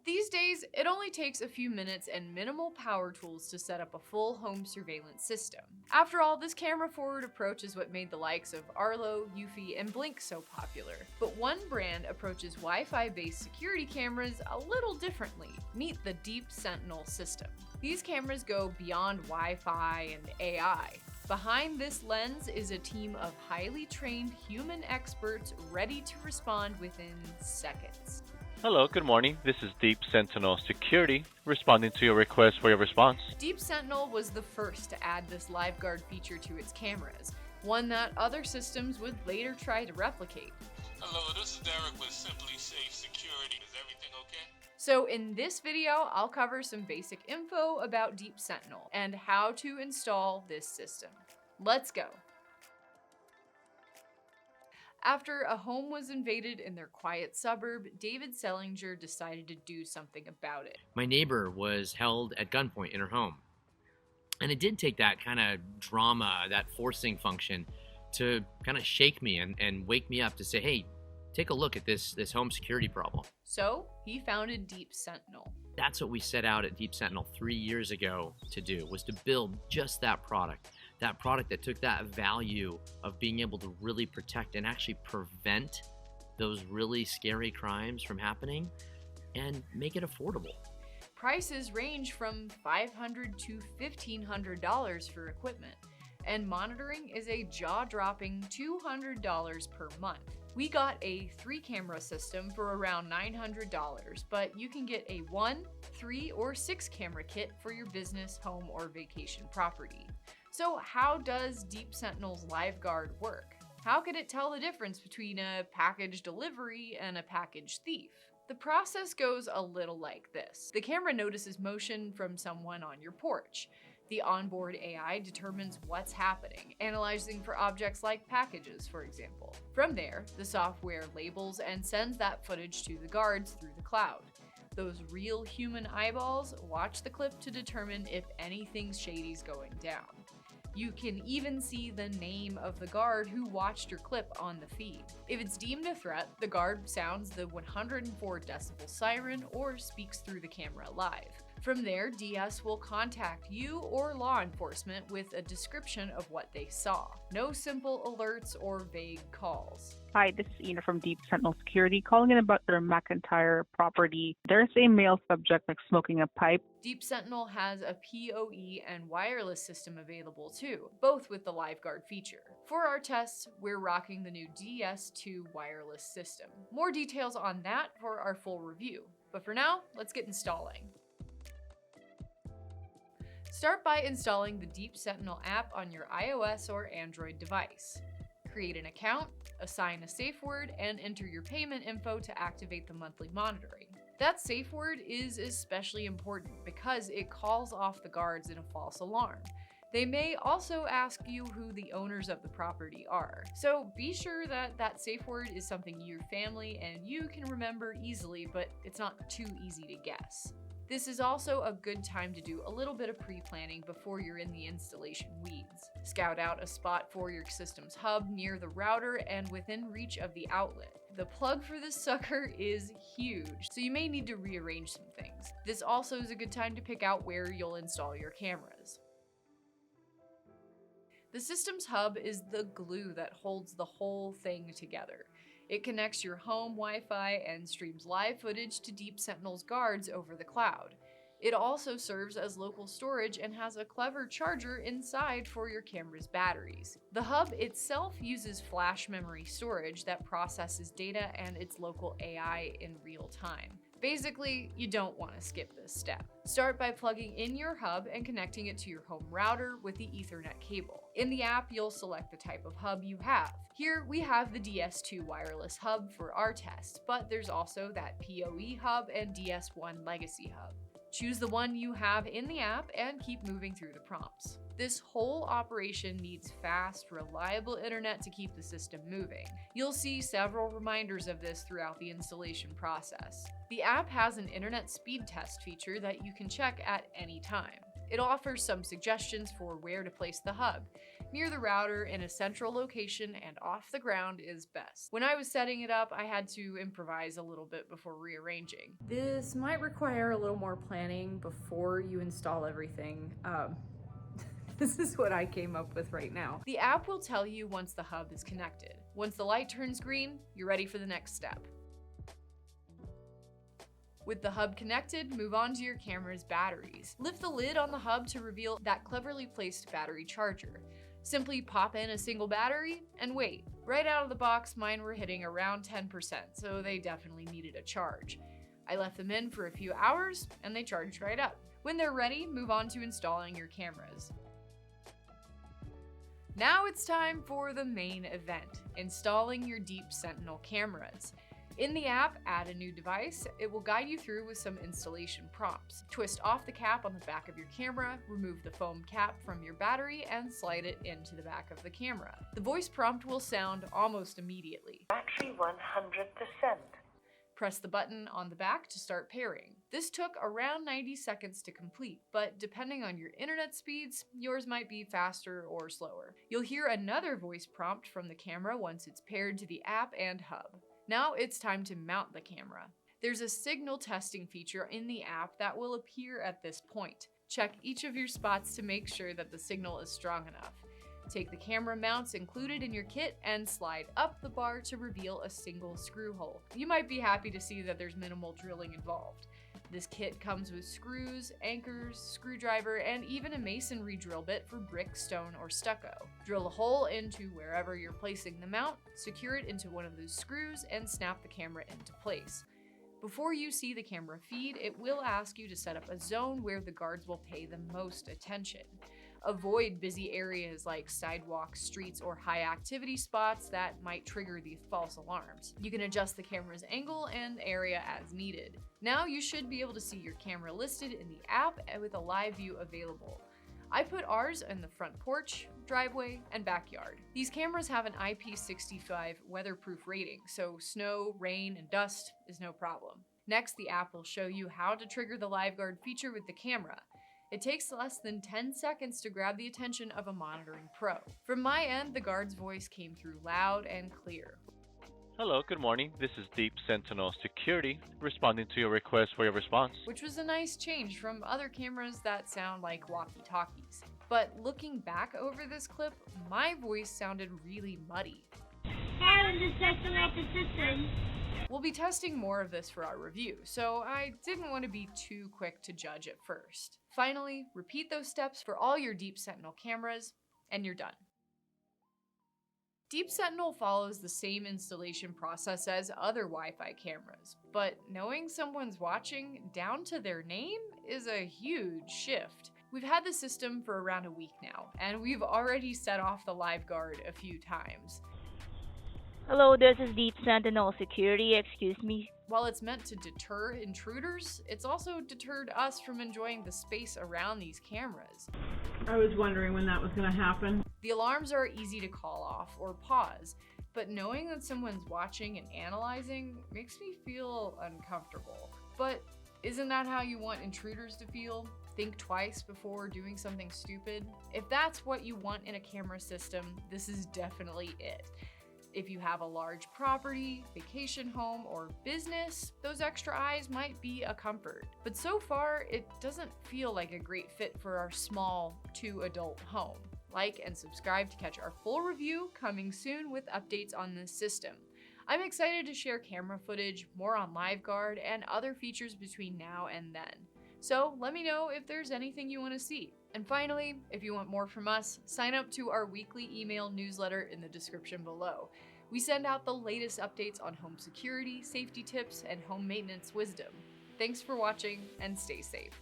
These days, it only takes a few minutes and minimal power tools to set up a full home surveillance system. After all, this camera-forward approach is what made the likes of Arlo, Eufy, and Blink so popular. But one brand approaches Wi-Fi-based security cameras a little differently. Meet the Deep Sentinel system. These cameras go beyond Wi-Fi and AI. Behind this lens is a team of highly trained human experts ready to respond within seconds. Hello, good morning. This is Deep Sentinel Security, responding to your request for your response. Deep Sentinel was the first to add this LiveGuard feature to its cameras, one that other systems would later try to replicate. Hello, this is Derek with Simply Safe Security. Is everything okay? So in this video, I'll cover some basic info about Deep Sentinel and how to install this system. Let's go. After a home was invaded in their quiet suburb, David Sellinger decided to do something about it. My neighbor was held at gunpoint in her home. And it did take that kind of drama, that forcing function, to kind of shake me and wake me up to say, hey, take a look at this home security problem. So he founded Deep Sentinel. That's what we set out at Deep Sentinel 3 years ago to do, was to build just that product that took that value of being able to really protect and actually prevent those really scary crimes from happening and make it affordable. Prices range from $500 to $1,500 for equipment, and monitoring is a jaw-dropping $200 per month. We got a 3-camera system for around $900, but you can get a 1, 3, or 6-camera kit for your business, home, or vacation property. So how does Deep Sentinel's LiveGuard work? How could it tell the difference between a package delivery and a package thief? The process goes a little like this. The camera notices motion from someone on your porch. The onboard AI determines what's happening, analyzing for objects like packages, for example. From there, the software labels and sends that footage to the guards through the cloud. Those real human eyeballs watch the clip to determine if anything shady's going down. You can even see the name of the guard who watched your clip on the feed. If it's deemed a threat, the guard sounds the 104 decibel siren or speaks through the camera live. From there, DS will contact you or law enforcement with a description of what they saw. No simple alerts or vague calls. Hi, this is Ina from Deep Sentinel Security, calling in about their McIntyre property. There's a male subject smoking a pipe. Deep Sentinel has a PoE and wireless system available too, both with the LiveGuard feature. For our tests, we're rocking the new DS2 wireless system. More details on that for our full review. But for now, let's get installing. Start by installing the Deep Sentinel app on your iOS or Android device. Create an account, assign a safe word, and enter your payment info to activate the monthly monitoring. That safe word is especially important because it calls off the guards in a false alarm. They may also ask you who the owners of the property are, so be sure that that safe word is something your family and you can remember easily, but it's not too easy to guess. This is also a good time to do a little bit of pre-planning before you're in the installation weeds. Scout out a spot for your system's hub near the router and within reach of the outlet. The plug for this sucker is huge, so you may need to rearrange some things. This also is a good time to pick out where you'll install your cameras. The system's hub is the glue that holds the whole thing together. It connects your home Wi-Fi and streams live footage to Deep Sentinel's guards over the cloud. It also serves as local storage and has a clever charger inside for your camera's batteries. The hub itself uses flash memory storage that processes data and its local AI in real time. Basically, you don't want to skip this step. Start by plugging in your hub and connecting it to your home router with the Ethernet cable. In the app, you'll select the type of hub you have. Here, we have the DS2 wireless hub for our test, but there's also that PoE hub and DS1 legacy hub. Choose the one you have in the app and keep moving through the prompts. This whole operation needs fast, reliable internet to keep the system moving. You'll see several reminders of this throughout the installation process. The app has an internet speed test feature that you can check at any time. It offers some suggestions for where to place the hub, Near the router in a central location and off the ground is best. When I was setting it up, I had to improvise a little bit before rearranging. This might require a little more planning before you install everything. This is what I came up with right now. The app will tell you once the hub is connected. Once the light turns green, you're ready for the next step. With the hub connected, move on to your camera's batteries. Lift the lid on the hub to reveal that cleverly placed battery charger. Simply pop in a single battery and wait. Right out of the box, mine were hitting around 10%, so they definitely needed a charge. I left them in for a few hours and they charged right up. When they're ready, move on to installing your cameras. Now it's time for the main event, installing your Deep Sentinel cameras. In the app, add a new device. It will guide you through with some installation prompts. Twist off the cap on the back of your camera, remove the foam cap from your battery, and slide it into the back of the camera. The voice prompt will sound almost immediately. Battery 100%. Press the button on the back to start pairing. This took around 90 seconds to complete, but depending on your internet speeds, yours might be faster or slower. You'll hear another voice prompt from the camera once it's paired to the app and hub. Now it's time to mount the camera. There's a signal testing feature in the app that will appear at this point. Check each of your spots to make sure that the signal is strong enough. Take the camera mounts included in your kit and slide up the bar to reveal a single screw hole. You might be happy to see that there's minimal drilling involved. This kit comes with screws, anchors, screwdriver, and even a masonry drill bit for brick, stone, or stucco. Drill a hole into wherever you're placing the mount, secure it into one of those screws, and snap the camera into place. Before you see the camera feed, it will ask you to set up a zone where the guards will pay the most attention. Avoid busy areas like sidewalks, streets, or high activity spots that might trigger these false alarms. You can adjust the camera's angle and area as needed. Now you should be able to see your camera listed in the app with a live view available. I put ours in the front porch, driveway, and backyard. These cameras have an IP65 weatherproof rating, so snow, rain, and dust is no problem. Next, the app will show you how to trigger the live guard feature with the camera. It takes less than 10 seconds to grab the attention of a monitoring pro. From my end, the guard's voice came through loud and clear. Hello, good morning. This is Deep Sentinel Security, responding to your request for your response. Which was a nice change from other cameras that sound like walkie-talkies. But looking back over this clip, my voice sounded really muddy. We'll be testing more of this for our review, so I didn't want to be too quick to judge at first. Finally, repeat those steps for all your Deep Sentinel cameras, and you're done. Deep Sentinel follows the same installation process as other Wi-Fi cameras, but knowing someone's watching down to their name is a huge shift. We've had the system for around a week now, and we've already set off the live guard a few times. Hello, this is Deep Sentinel Security. Excuse me. While it's meant to deter intruders, it's also deterred us from enjoying the space around these cameras. I was wondering when that was going to happen. The alarms are easy to call off or pause, but knowing that someone's watching and analyzing makes me feel uncomfortable. But isn't that how you want intruders to feel? Think twice before doing something stupid? If that's what you want in a camera system, this is definitely it. If you have a large property, vacation home, or business, those extra eyes might be a comfort. But so far, it doesn't feel like a great fit for our small 2-adult home. Like and subscribe to catch our full review coming soon with updates on this system. I'm excited to share camera footage, more on LiveGuard, and other features between now and then. So let me know if there's anything you want to see. And finally, if you want more from us, sign up to our weekly email newsletter in the description below. We send out the latest updates on home security, safety tips, and home maintenance wisdom. Thanks for watching, and stay safe.